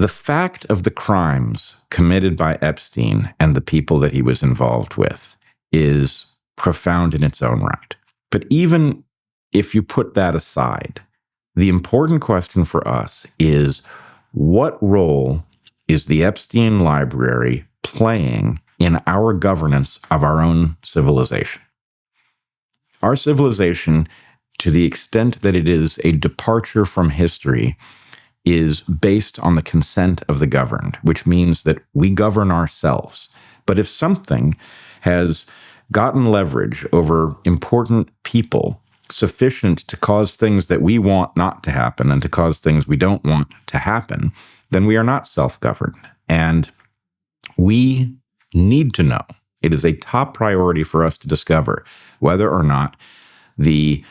The fact of the crimes committed by Epstein and the people that he was involved with is profound in its own right. But even if you put that aside, the important question for us is, what role is the Epstein library playing in our governance of our own civilization? Our civilization, to the extent that it is a departure from history, is based on the consent of the governed, which means that we govern ourselves. But if something has gotten leverage over important people sufficient to cause things that we want not to happen and to cause things we don't want to happen, then we are not self-governed. And we need to know. It is a top priority for us to discover whether or not the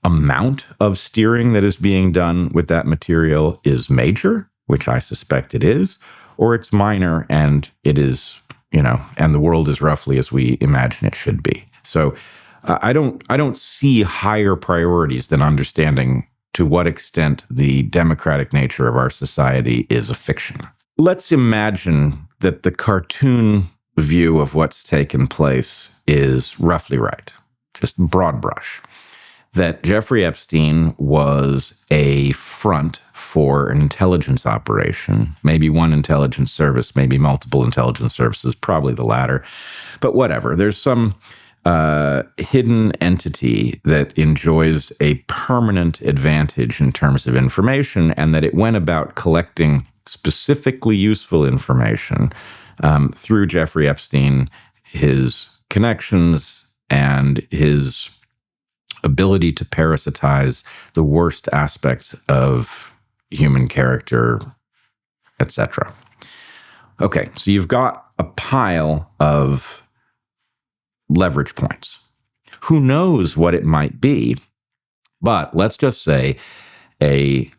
amount of steering that is being done with that material is major, which I suspect it is, or it's minor and it is, and the world is roughly as we imagine it should be. So I don't see higher priorities than understanding to what extent the democratic nature of our society is a fiction. Let's imagine that the cartoon view of what's taken place is roughly right, just broad brush. That Jeffrey Epstein was a front for an intelligence operation, maybe one intelligence service, maybe multiple intelligence services, probably the latter. But whatever, there's some hidden entity that enjoys a permanent advantage in terms of information, and that it went about collecting specifically useful information through Jeffrey Epstein, his connections, and his ability to parasitize the worst aspects of human character, etc. Okay, so you've got a pile of leverage points. Who knows what it might be, but let's just say an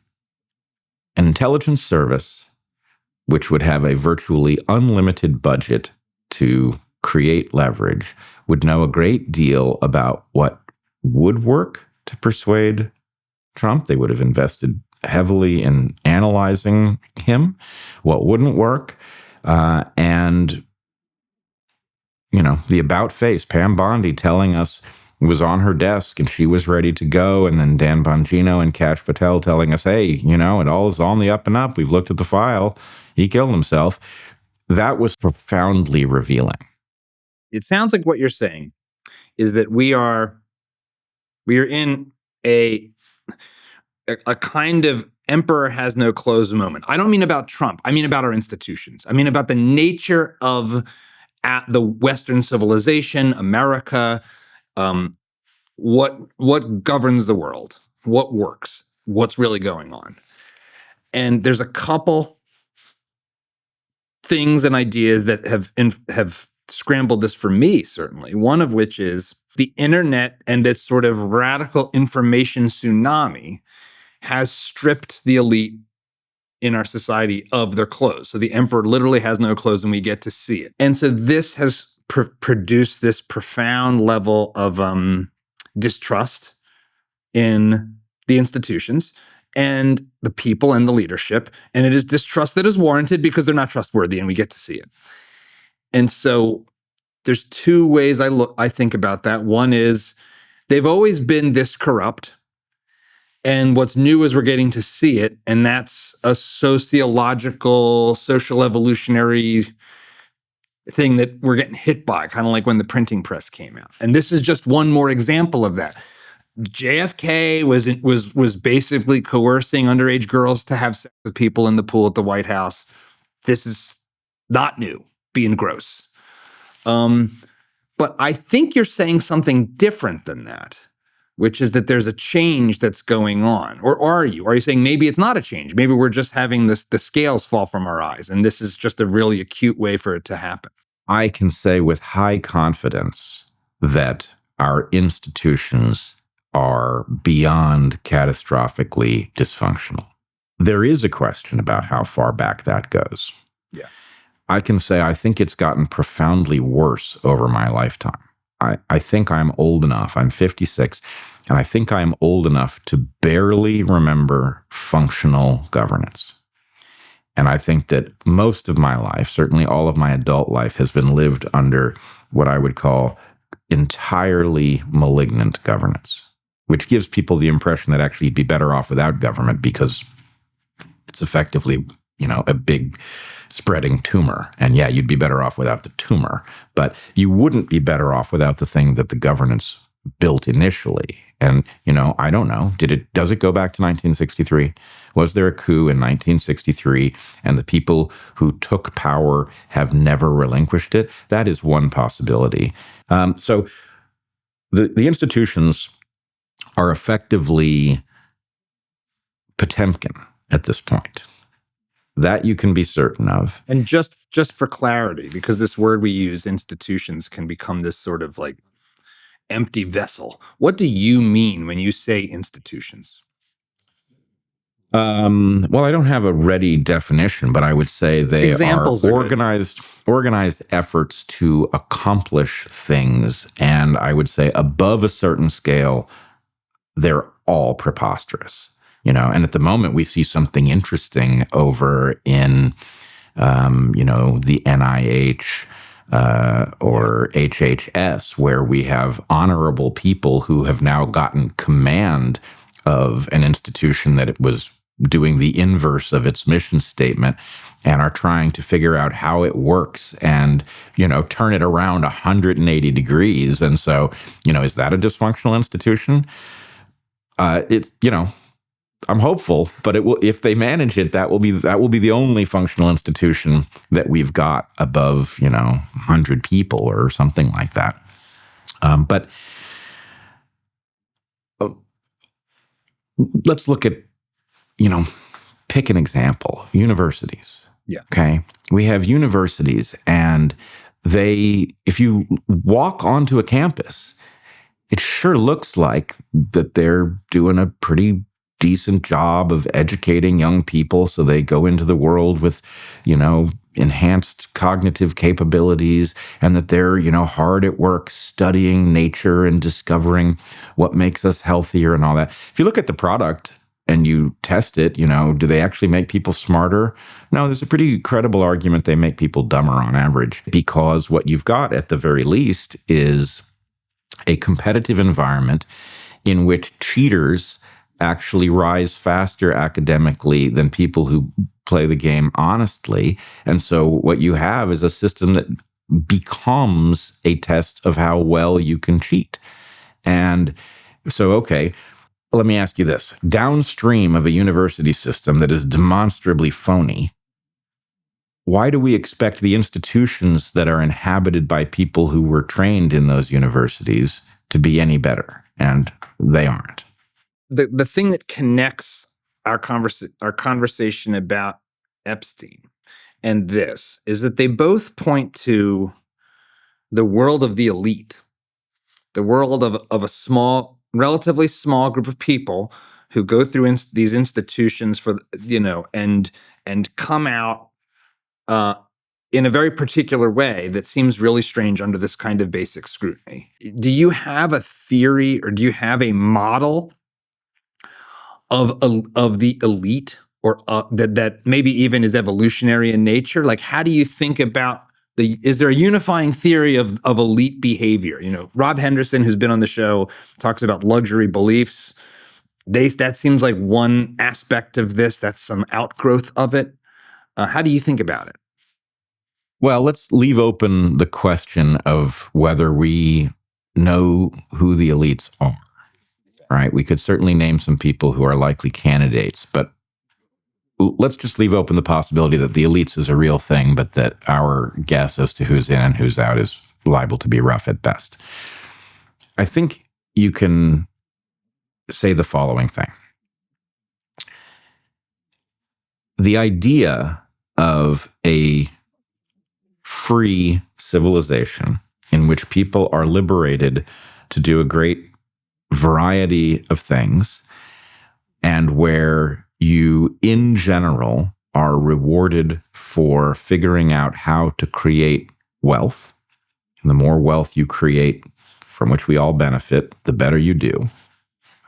intelligence service which would have a virtually unlimited budget to create leverage would know a great deal about what would work to persuade Trump. They would have invested heavily in analyzing him, what wouldn't work, and the about face, Pam Bondi telling us it was on her desk and she was ready to go, and then Dan Bongino and Kash Patel telling us, hey, it all is on the up and up. We've looked at the file. He killed himself. That was profoundly revealing. It sounds like what you're saying is that we are in a kind of emperor has no clothes moment. I don't mean about Trump. I mean about our institutions. I mean about the nature of the Western civilization, America, what governs the world, what works, what's really going on. And there's a couple things and ideas that have scrambled this for me, certainly. One of which is the internet and its sort of radical information tsunami has stripped the elite in our society of their clothes. So the emperor literally has no clothes and we get to see it. And so this has produced this profound level of distrust in the institutions and the people and the leadership. And it is distrust that is warranted because they're not trustworthy and we get to see it. And so there's two ways I think about that. One is they've always been this corrupt. And what's new is we're getting to see it. And that's a sociological, social evolutionary thing that we're getting hit by, kind of like when the printing press came out. And this is just one more example of that. JFK was basically coercing underage girls to have sex with people in the pool at the White House. This is not new, being gross. But I think you're saying something different than that, which is that there's a change that's going on. Or are you? Are you saying maybe it's not a change? Maybe we're just having the scales fall from our eyes, and this is just a really acute way for it to happen? I can say with high confidence that our institutions are beyond catastrophically dysfunctional. There is a question about how far back that goes. Yeah. I can say I think it's gotten profoundly worse over my lifetime. I think I'm old enough, I'm 56, and I think I'm old enough to barely remember functional governance. And I think that most of my life, certainly all of my adult life, has been lived under what I would call entirely malignant governance, which gives people the impression that actually you'd be better off without government because it's effectively, a big spreading tumor. And yeah, you'd be better off without the tumor, but you wouldn't be better off without the thing that the governance built initially. And, I don't know, does it go back to 1963? Was there a coup in 1963 and the people who took power have never relinquished it? That is one possibility. So the institutions are effectively Potemkin at this point. That you can be certain of. And just for clarity, because this word we use, institutions, can become this sort of like empty vessel. What do you mean when you say institutions? Well, I don't have a ready definition, but I would say they Examples are organized efforts to accomplish things. And I would say above a certain scale, they're all preposterous. And at the moment we see something interesting over in, the NIH or HHS, where we have honorable people who have now gotten command of an institution that it was doing the inverse of its mission statement and are trying to figure out how it works and, turn it around 180 degrees. And so, is that a dysfunctional institution? It's, I'm hopeful, but it will, if they manage it, that will be the only functional institution that we've got above, 100 people or something like that. But let's look at, pick an example. Universities. Yeah. Okay. We have universities, and if you walk onto a campus, it sure looks like that they're doing a pretty decent job of educating young people so they go into the world with, enhanced cognitive capabilities, and that they're, hard at work studying nature and discovering what makes us healthier and all that. If you look at the product and you test it, do they actually make people smarter? No, there's a pretty credible argument they make people dumber on average, because what you've got at the very least is a competitive environment in which cheaters actually rise faster academically than people who play the game honestly. And so what you have is a system that becomes a test of how well you can cheat. And so, okay, let me ask you this. Downstream of a university system that is demonstrably phony, why do we expect the institutions that are inhabited by people who were trained in those universities to be any better? And they aren't. The thing that connects our conversation about Epstein and this is that they both point to the world of the elite, the world of a relatively small group of people who go through these institutions for, and come out in a very particular way that seems really strange under this kind of basic scrutiny. Do you have a theory, or do you have a model of the elite, or that maybe even is evolutionary in nature? Like, how do you think about is there a unifying theory of elite behavior? Rob Henderson, who's been on the show, talks about luxury beliefs. That seems like one aspect of this. That's some outgrowth of it. How do you think about it? Well, let's leave open the question of whether we know who the elites are. Right? We could certainly name some people who are likely candidates, but let's just leave open the possibility that the elites is a real thing, but that our guess as to who's in and who's out is liable to be rough at best. I think you can say the following thing. The idea of a free civilization in which people are liberated to do a great variety of things, and where you, in general, are rewarded for figuring out how to create wealth. And the more wealth you create, from which we all benefit, the better you do.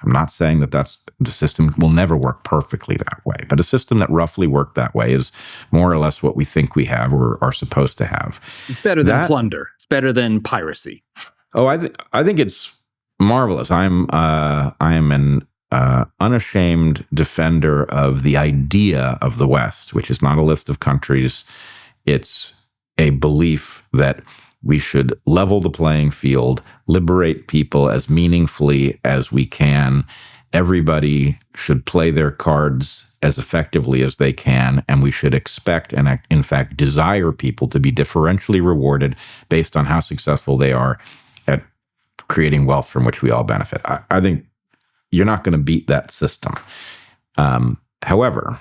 I'm not saying that the system will never work perfectly that way, but a system that roughly worked that way is more or less what we think we have or are supposed to have. It's better than plunder. It's better than piracy. Oh, I think it's marvelous. I am an unashamed defender of the idea of the West, which is not a list of countries. It's a belief that we should level the playing field, liberate people as meaningfully as we can. Everybody should play their cards as effectively as they can, and we should expect and, in fact, desire people to be differentially rewarded based on how successful they are at creating wealth from which we all benefit. I think you're not going to beat that system. However,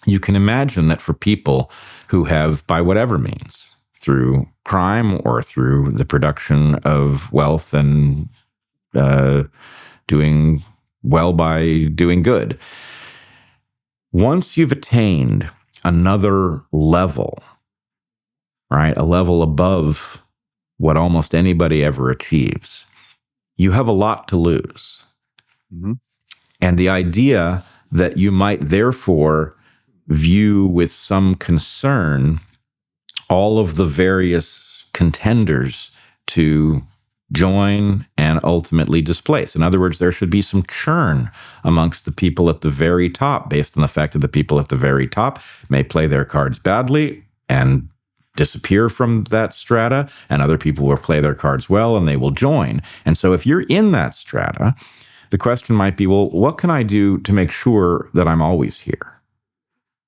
you can imagine that for people who have, by whatever means, through crime or through the production of wealth and doing well by doing good, once you've attained another level, right, a level above what almost anybody ever achieves, you have a lot to lose. Mm-hmm. And the idea that you might therefore view with some concern all of the various contenders to join and ultimately displace. In other words, there should be some churn amongst the people at the very top based on the fact that the people at the very top may play their cards badly and disappear from that strata, and other people will play their cards well and they will join. And so if you're in that strata, the question might be, well, what can I do to make sure that I'm always here?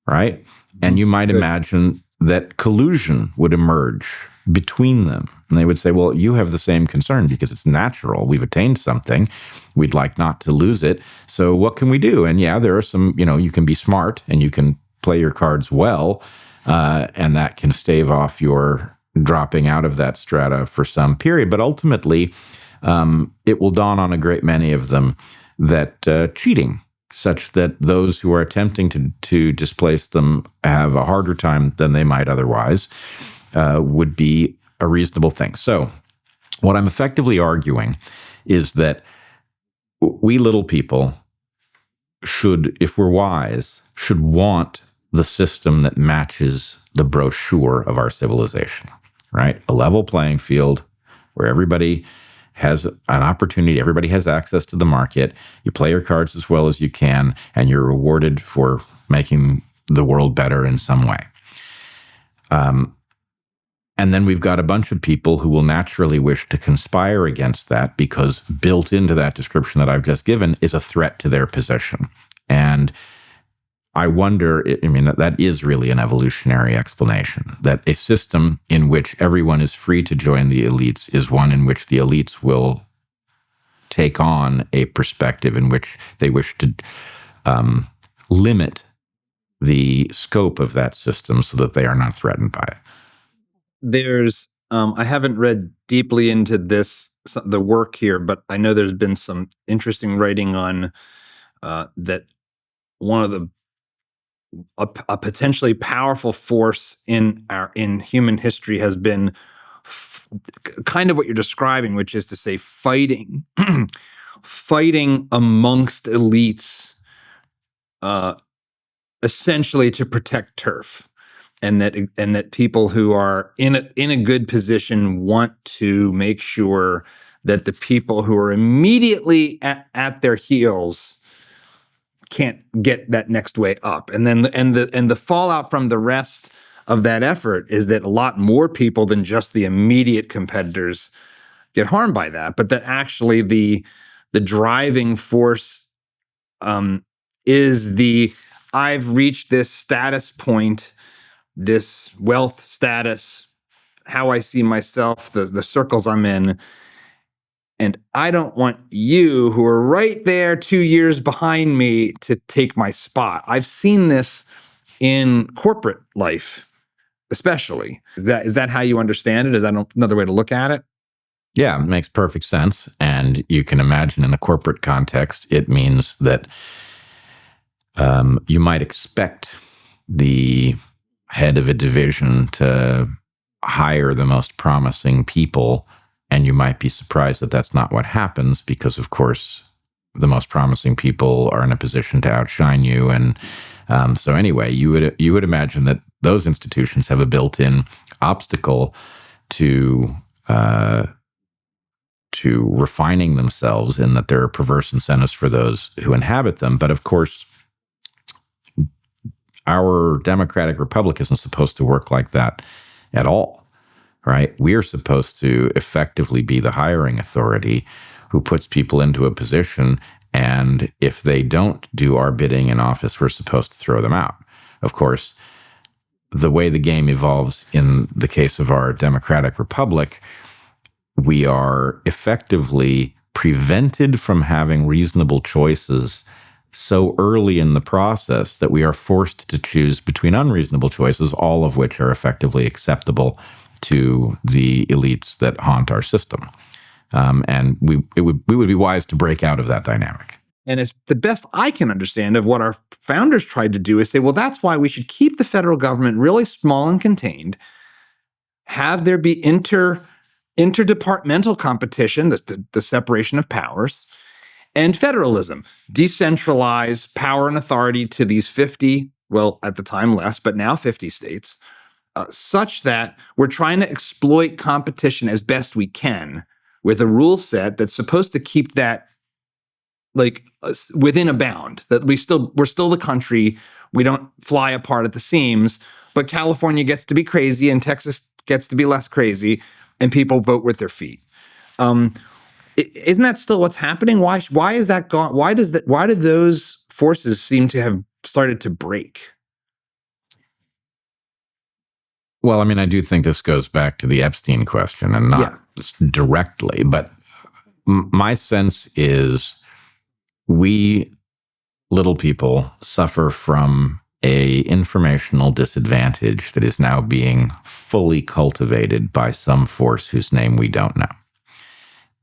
Right? And you might imagine that collusion would emerge between them. And they would say, well, you have the same concern because it's natural. We've attained something. We'd like not to lose it. So what can we do? And yeah, there are some, you can be smart and you can play your cards well, and that can stave off your dropping out of that strata for some period. But ultimately, it will dawn on a great many of them that cheating, such that those who are attempting to displace them have a harder time than they might otherwise, would be a reasonable thing. So what I'm effectively arguing is that we little people should, if we're wise, should want the system that matches the brochure of our civilization, right? A level playing field where everybody has an opportunity, everybody has access to the market, you play your cards as well as you can, and you're rewarded for making the world better in some way. And then we've got a bunch of people who will naturally wish to conspire against that because built into that description that I've just given is a threat to their position. And I wonder, that is really an evolutionary explanation, that a system in which everyone is free to join the elites is one in which the elites will take on a perspective in which they wish to limit the scope of that system so that they are not threatened by it. There's, I haven't read deeply into the work here, but I know there's been some interesting writing on that one of a potentially powerful force in human history has been kind of what you're describing, which is to say fighting amongst elites, essentially to protect turf. And that people who are in a good position want to make sure that the people who are immediately at their heels can't get that next way up. And then the fallout from the rest of that effort is that a lot more people than just the immediate competitors get harmed by that, but that actually the driving force is I've reached this status point, this wealth status, how I see myself, the circles I'm in, and I don't want you who are right there 2 years behind me to take my spot. I've seen this in corporate life, especially. Is that how you understand it? Is that another way to look at it? Yeah, it makes perfect sense. And you can imagine in a corporate context, it means that you might expect the head of a division to hire the most promising people, and you might be surprised that that's not what happens because, of course, the most promising people are in a position to outshine you. And so anyway, you would imagine that those institutions have a built-in obstacle to refining themselves, in that there are perverse incentives for those who inhabit them. But of course, our democratic republic isn't supposed to work like that at all, right? We are supposed to effectively be the hiring authority who puts people into a position, and if they don't do our bidding in office, we're supposed to throw them out. Of course, the way the game evolves in the case of our democratic republic, we are effectively prevented from having reasonable choices so early in the process that we are forced to choose between unreasonable choices, all of which are effectively acceptable to the elites that haunt our system. And we would be wise to break out of that dynamic. And it's the best I can understand of what our founders tried to do is say, well, that's why we should keep the federal government really small and contained, have there be interdepartmental competition, the separation of powers, and federalism, decentralize power and authority to these 50, well, at the time less, but now 50 states, such that we're trying to exploit competition as best we can with a rule set that's supposed to keep that within a bound, that we're still the country, we don't fly apart at the seams, but California gets to be crazy and Texas gets to be less crazy, and people vote with their feet. Isn't that still what's happening? Why is that gone? Why did those forces seem to have started to break? Well, I mean, I do think this goes back to the Epstein question, and not directly, but my sense is we little people suffer from a informational disadvantage that is now being fully cultivated by some force whose name we don't know.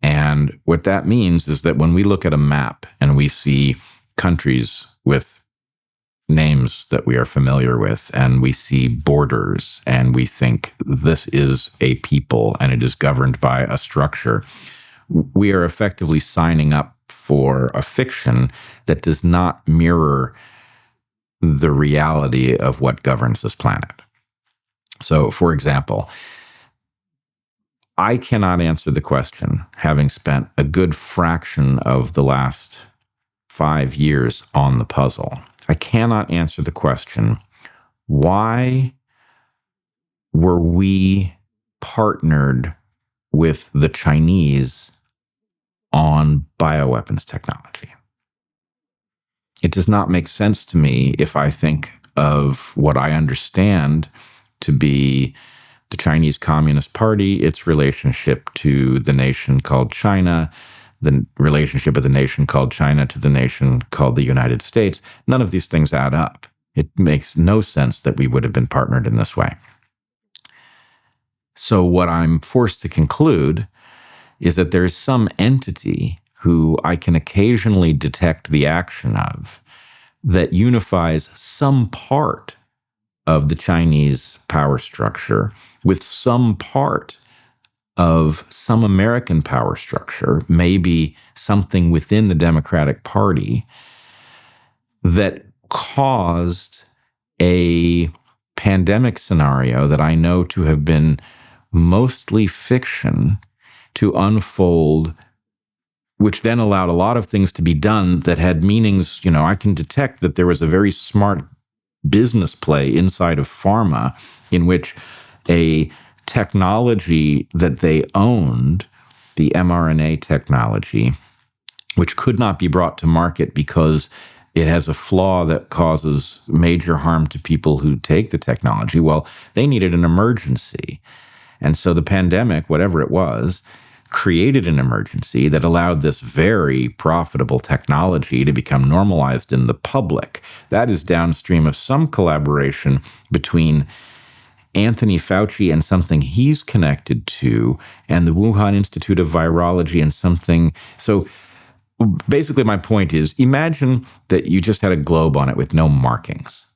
And what that means is that when we look at a map and we see countries with names that we are familiar with, and we see borders, and we think this is a people and it is governed by a structure, we are effectively signing up for a fiction that does not mirror the reality of what governs this planet. So, for example, I cannot answer the question, having spent a good fraction of the last 5 years on the puzzle. I cannot answer the question, why were we partnered with the Chinese on bioweapons technology? It does not make sense to me if I think of what I understand to be the Chinese Communist Party, its relationship to the nation called China, the relationship of the nation called China to the nation called the United States. None of these things add up. It makes no sense that we would have been partnered in this way. So what I'm forced to conclude is that there is some entity who I can occasionally detect the action of that unifies some part of the Chinese power structure with some part of some American power structure, maybe something within the Democratic Party, that caused a pandemic scenario that I know to have been mostly fiction to unfold, which then allowed a lot of things to be done that had meanings. You know, I can detect that there was a very smart business play inside of pharma in which a technology that they owned, the mRNA technology, which could not be brought to market because it has a flaw that causes major harm to people who take the technology. Well, they needed an emergency. And so the pandemic, whatever it was, created an emergency that allowed this very profitable technology to become normalized in the public. That is downstream of some collaboration between Anthony Fauci and something he's connected to, and the Wuhan Institute of Virology and something. So basically my point is, imagine that you just had a globe on it with no markings,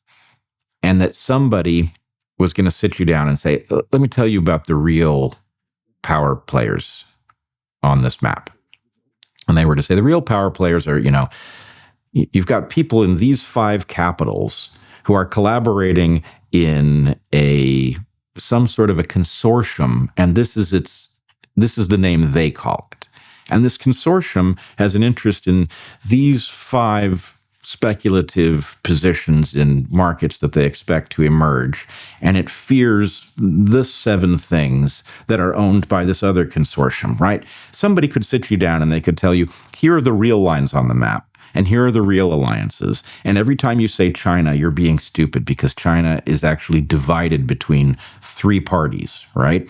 and that somebody was going to sit you down and say, let me tell you about the real power players on this map. And they were to say the real power players are, you've got people in these 5 capitals who are collaborating in some sort of a consortium, and this is the name they call it. And this consortium has an interest in these 5 speculative positions in markets that they expect to emerge, and it fears the 7 things that are owned by this other consortium, right? Somebody could sit you down and they could tell you, here are the real lines on the map, and here are the real alliances. And every time you say China, you're being stupid, because China is actually divided between 3 parties, right?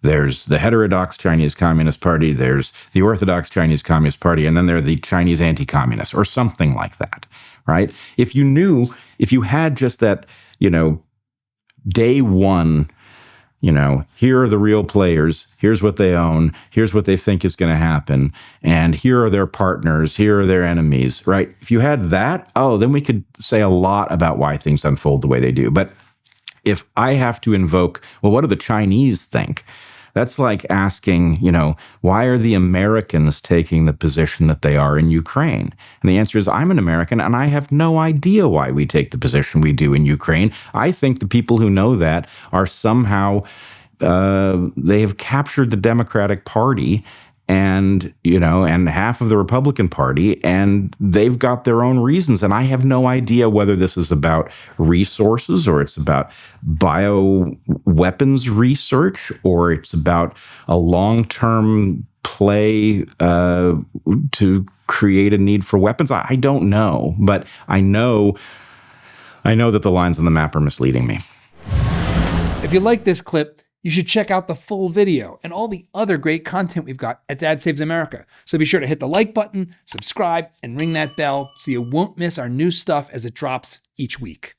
There's the heterodox Chinese Communist Party, there's the Orthodox Chinese Communist Party, and then there are the Chinese anti-communists, or something like that, right? If you had just that, day one, here are the real players, here's what they own, here's what they think is going to happen, and here are their partners, here are their enemies, right? If you had that, then we could say a lot about why things unfold the way they do. But if I have to invoke, well, what do the Chinese think? That's like asking, why are the Americans taking the position that they are in Ukraine? And the answer is, I'm an American and I have no idea why we take the position we do in Ukraine. I think the people who know that are somehow, they have captured the Democratic Party and half of the Republican Party, and they've got their own reasons. And I have no idea whether this is about resources, or it's about bioweapons research, or it's about a long-term play to create a need for weapons. I don't know, but I know that the lines on the map are misleading me. If you like this clip, you should check out the full video and all the other great content we've got at Dad Saves America. So be sure to hit the like button, subscribe, and ring that bell so you won't miss our new stuff as it drops each week.